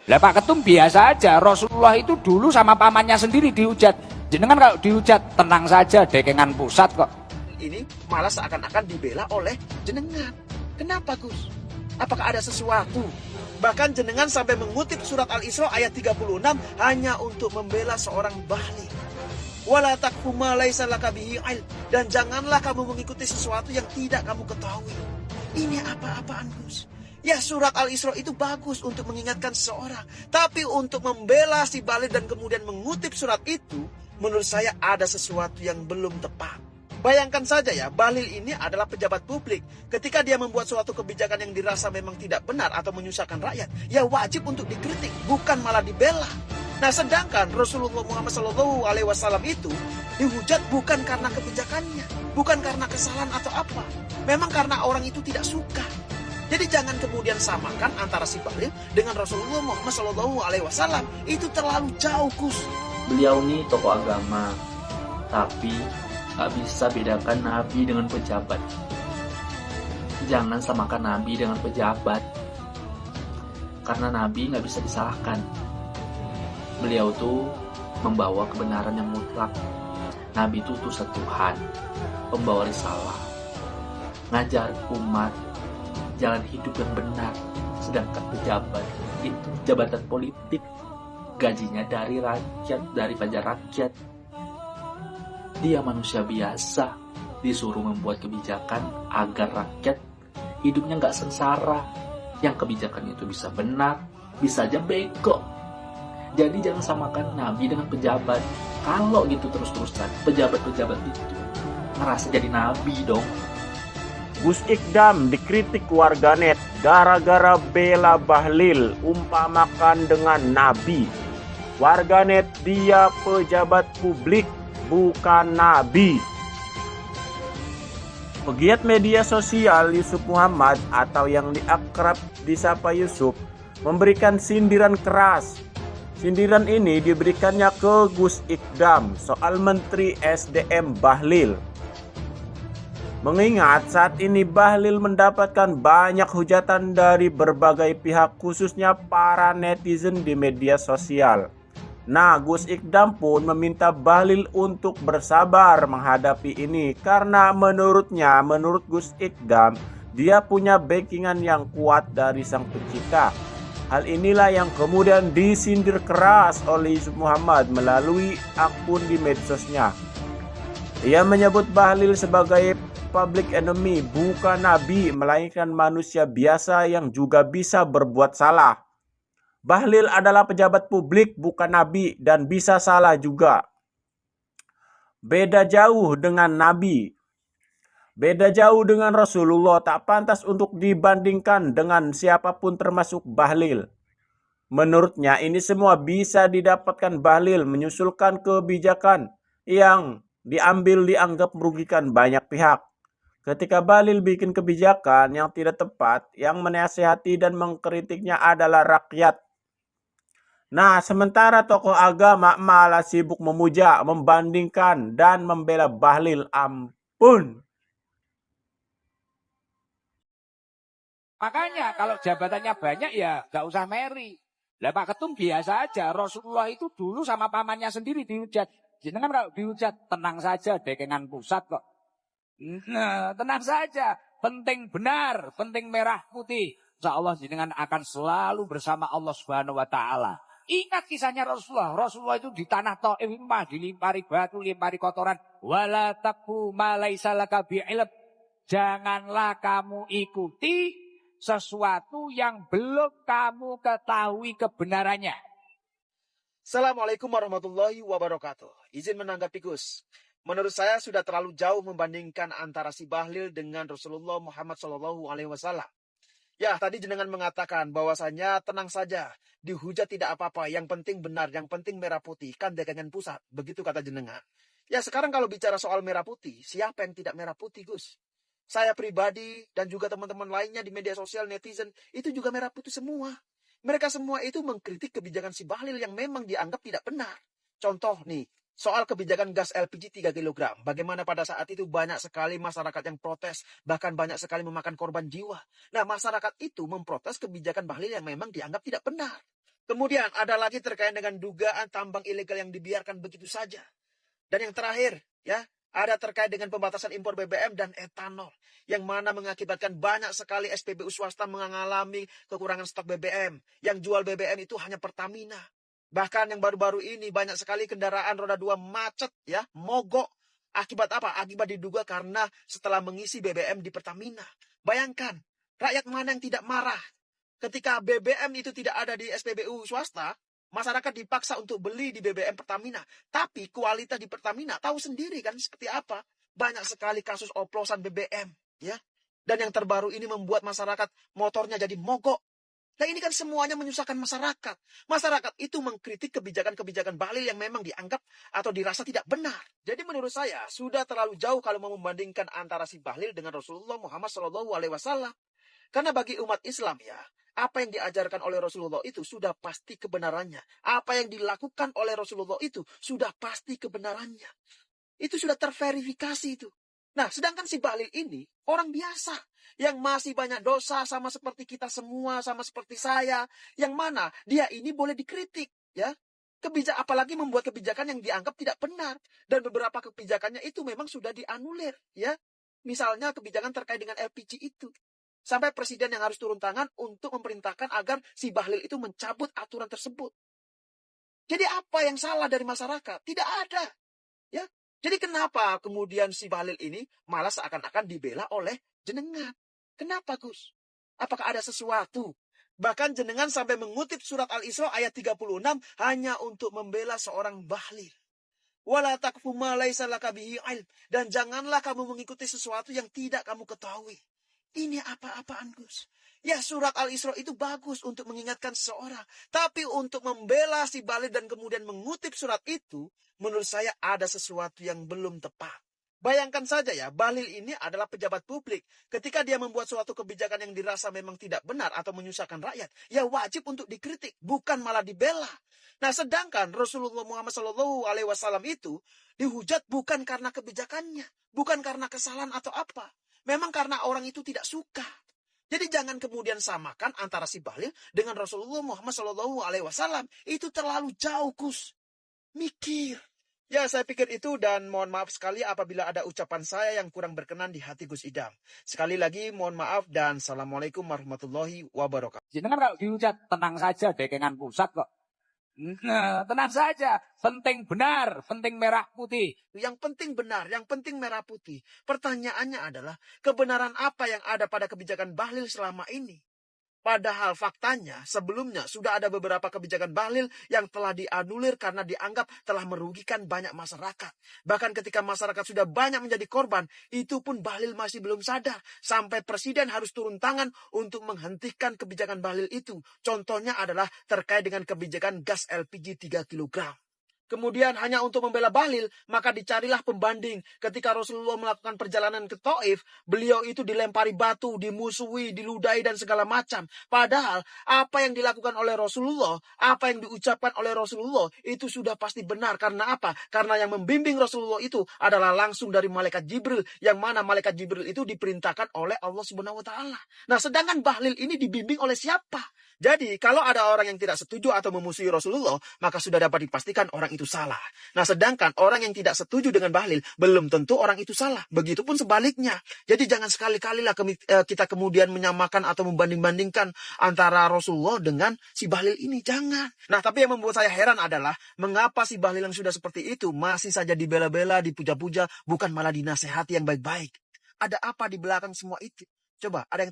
Lah Pak Ketum biasa aja, Rasulullah itu dulu sama pamannya sendiri dihujat. Jenengan kalau dihujat tenang saja, dekengan pusat kok. Ini malah seakan-akan dibela oleh jenengan. Kenapa Gus? Apakah ada sesuatu? Bahkan jenengan sampai mengutip surat Al-Isra ayat 36 hanya untuk membela seorang bahlil. Wala taqfu ma laisa laka bihi ilm, dan janganlah kamu mengikuti sesuatu yang tidak kamu ketahui. Ini apa-apaan Gus? Ya surat Al-Isra itu bagus untuk mengingatkan seseorang, tapi untuk membela si bahlil dan kemudian mengutip surat itu, menurut saya ada sesuatu yang belum tepat. Bayangkan saja ya, bahlil ini adalah pejabat publik. Ketika dia membuat suatu kebijakan yang dirasa memang tidak benar atau menyusahkan rakyat, ya wajib untuk dikritik, bukan malah dibela. Nah, sedangkan Rasulullah Muhammad SAW itu dihujat bukan karena kebijakannya, bukan karena kesalahan atau apa. Memang karena orang itu tidak suka. Jadi jangan kemudian samakan antara si bahlil dengan Rasulullah Muhammad SAW. Itu terlalu jauh, Gus. Beliau ini tokoh agama, tapi gak bisa bedakan nabi dengan pejabat. Jangan samakan nabi dengan pejabat, karena nabi gak bisa disalahkan. Beliau tuh membawa kebenaran yang mutlak. Nabi itu utusan Tuhan, pembawa risalah, ngajar umat jalan hidup yang benar. Sedangkan pejabat itu jabatan politik, gajinya dari rakyat, dari pajak rakyat. Dia manusia biasa, disuruh membuat kebijakan agar rakyat hidupnya gak sengsara. Yang kebijakan itu bisa benar, bisa aja bego. Jadi jangan samakan nabi dengan pejabat. Kalau gitu terus-terusan, pejabat-pejabat itu ngerasa jadi nabi dong. Gus Ikdam dikritik warganet gara-gara bela bahlil umpamakan dengan nabi. Warganet dia pejabat publik, bukan nabi. Pegiat media sosial Yusuf Muhammad atau yang diakrab disapa Yusuf memberikan sindiran keras. Sindiran ini diberikannya ke Gus Ikdam soal Menteri SDM Bahlil. Mengingat saat ini Bahlil mendapatkan banyak hujatan dari berbagai pihak, khususnya para netizen di media sosial. Nah, Gus Ikdam pun meminta Bahlil untuk bersabar menghadapi ini karena menurut Gus Ikdam, dia punya backingan yang kuat dari Sang Pencipta. Hal inilah yang kemudian disindir keras oleh Yusuf Muhammad melalui akun di medsosnya. Ia menyebut Bahlil sebagai public enemy, bukan nabi, melainkan manusia biasa yang juga bisa berbuat salah. Bahlil adalah pejabat publik, bukan nabi, dan bisa salah juga. Beda jauh dengan nabi. Beda jauh dengan Rasulullah, tak pantas untuk dibandingkan dengan siapapun termasuk Bahlil. Menurutnya ini semua bisa didapatkan Bahlil menyusulkan kebijakan yang diambil dianggap merugikan banyak pihak. Ketika Bahlil bikin kebijakan yang tidak tepat, yang menasihati dan mengkritiknya adalah rakyat. Nah, sementara tokoh agama malah sibuk memuja, membandingkan, dan membela Bahlil. Ampun. Makanya kalau jabatannya banyak ya gak usah meri. Lah Pak Ketum biasa aja, Rasulullah itu dulu sama pamannya sendiri dihujat. Jenengan kalau dihujat tenang saja, dekengan pusat kok. Nah, tenang saja, penting benar, penting merah putih. Insyaallah jenengan akan selalu bersama Allah Subhanahu wa taala. Ingat kisahnya Rasulullah. Rasulullah itu di tanah Thaif dilimpari batu, dilimpari kotoran. Wala taqfu ma laisa laka bi'ilm. Janganlah kamu ikuti sesuatu yang belum kamu ketahui kebenarannya. Assalamualaikum warahmatullahi wabarakatuh. Izin menanggapi Gus. Menurut saya sudah terlalu jauh membandingkan antara si Bahlil dengan Rasulullah Muhammad SAW. Ya, tadi jenengan mengatakan bahwasanya tenang saja, dihujat tidak apa-apa, yang penting benar, yang penting merah putih, kan dagangan pusat, begitu kata jenengan. Ya, sekarang kalau bicara soal merah putih, siapa yang tidak merah putih, Gus? Saya pribadi dan juga teman-teman lainnya di media sosial netizen itu juga merah putih semua. Mereka semua itu mengkritik kebijakan si Bahlil yang memang dianggap tidak benar. Contoh nih, soal kebijakan gas LPG 3 kg. Bagaimana pada saat itu banyak sekali masyarakat yang protes, bahkan banyak sekali memakan korban jiwa. Nah, masyarakat itu memprotes kebijakan Bahlil yang memang dianggap tidak benar. Kemudian ada lagi terkait dengan dugaan tambang ilegal yang dibiarkan begitu saja. Dan yang terakhir, ya, ada terkait dengan pembatasan impor BBM dan etanol, yang mana mengakibatkan banyak sekali SPBU swasta mengalami kekurangan stok BBM. Yang jual BBM itu hanya Pertamina. Bahkan yang baru-baru ini banyak sekali kendaraan roda 2 macet, ya, mogok. Akibat apa? Akibat diduga karena setelah mengisi BBM di Pertamina. Bayangkan, rakyat mana yang tidak marah? Ketika BBM itu tidak ada di SPBU swasta, masyarakat dipaksa untuk beli di BBM Pertamina. Tapi kualitas di Pertamina tahu sendiri kan seperti apa. Banyak sekali kasus oplosan BBM, ya. Dan yang terbaru ini membuat masyarakat motornya jadi mogok. Nah, ini kan semuanya menyusahkan masyarakat. Masyarakat itu mengkritik kebijakan-kebijakan Bahlil yang memang dianggap atau dirasa tidak benar. Jadi menurut saya sudah terlalu jauh kalau mau membandingkan antara si Bahlil dengan Rasulullah Muhammad SAW. Karena bagi umat Islam, ya, apa yang diajarkan oleh Rasulullah itu sudah pasti kebenarannya. Apa yang dilakukan oleh Rasulullah itu sudah pasti kebenarannya. Itu sudah terverifikasi itu. Nah, sedangkan si Bahlil ini orang biasa yang masih banyak dosa, sama seperti kita semua, sama seperti saya, yang mana dia ini boleh dikritik, ya. Apalagi membuat kebijakan yang dianggap tidak benar, dan beberapa kebijakannya itu memang sudah dianulir, ya. Misalnya kebijakan terkait dengan LPG itu. Sampai presiden yang harus turun tangan untuk memerintahkan agar si Bahlil itu mencabut aturan tersebut. Jadi apa yang salah dari masyarakat? Tidak ada, ya. Jadi kenapa kemudian si Bahlil ini malah seakan-akan dibela oleh jenengan? Kenapa, Gus? Apakah ada sesuatu? Bahkan jenengan sampai mengutip surat Al-Isra ayat 36 hanya untuk membela seorang Bahlil. Wala taqfu ma laisa laka bihi ilm. Dan janganlah kamu mengikuti sesuatu yang tidak kamu ketahui. Ini apa-apaan, Gus? Ya, surat Al-Isra itu bagus untuk mengingatkan seseorang. Tapi untuk membela si Bahlil dan kemudian mengutip surat itu, menurut saya ada sesuatu yang belum tepat. Bayangkan saja ya, Bahlil ini adalah pejabat publik. Ketika dia membuat suatu kebijakan yang dirasa memang tidak benar atau menyusahkan rakyat, ya wajib untuk dikritik, bukan malah dibela. Nah, sedangkan Rasulullah Muhammad SAW itu dihujat bukan karena kebijakannya, bukan karena kesalahan atau apa. Memang karena orang itu tidak suka. Jadi jangan kemudian samakan antara si Bahlil dengan Rasulullah Muhammad SAW. Itu terlalu jauh, Gus. Mikir. Ya, saya pikir itu, dan mohon maaf sekali apabila ada ucapan saya yang kurang berkenan di hati Gus Idam. Sekali lagi mohon maaf dan Assalamualaikum warahmatullahi wabarakatuh. Jenengan kalau dihujat, tenang saja, dekengan pusat kok. Nah, tenang saja, penting benar, penting merah putih. Yang penting benar, yang penting merah putih. Pertanyaannya adalah, kebenaran apa yang ada pada kebijakan Bahlil selama ini? Padahal faktanya sebelumnya sudah ada beberapa kebijakan Bahlil yang telah dianulir karena dianggap telah merugikan banyak masyarakat. Bahkan ketika masyarakat sudah banyak menjadi korban, itu pun Bahlil masih belum sadar. Sampai presiden harus turun tangan untuk menghentikan kebijakan Bahlil itu. Contohnya adalah terkait dengan kebijakan gas LPG 3 kg. Kemudian hanya untuk membela Bahlil, maka dicarilah pembanding. Ketika Rasulullah melakukan perjalanan ke Taif, beliau itu dilempari batu, dimusuhi, diludahi, dan segala macam. Padahal apa yang dilakukan oleh Rasulullah, apa yang diucapkan oleh Rasulullah, itu sudah pasti benar. Karena apa? Karena yang membimbing Rasulullah itu adalah langsung dari malaikat Jibril, yang mana malaikat Jibril itu diperintahkan oleh Allah Subhanahu wa Ta'ala. Nah, sedangkan Bahlil ini dibimbing oleh siapa? Jadi, kalau ada orang yang tidak setuju atau memusuhi Rasulullah, maka sudah dapat dipastikan orang itu salah. Nah, sedangkan orang yang tidak setuju dengan Bahlil, belum tentu orang itu salah. Begitupun sebaliknya. Jadi, jangan sekali-kali lah kita kemudian menyamakan atau membanding-bandingkan antara Rasulullah dengan si Bahlil ini. Jangan. Nah, tapi yang membuat saya heran adalah, mengapa si Bahlil yang sudah seperti itu masih saja dibela-bela, dipuja-puja, bukan malah dinasehati yang baik-baik. Ada apa di belakang semua itu? Coba, ada yang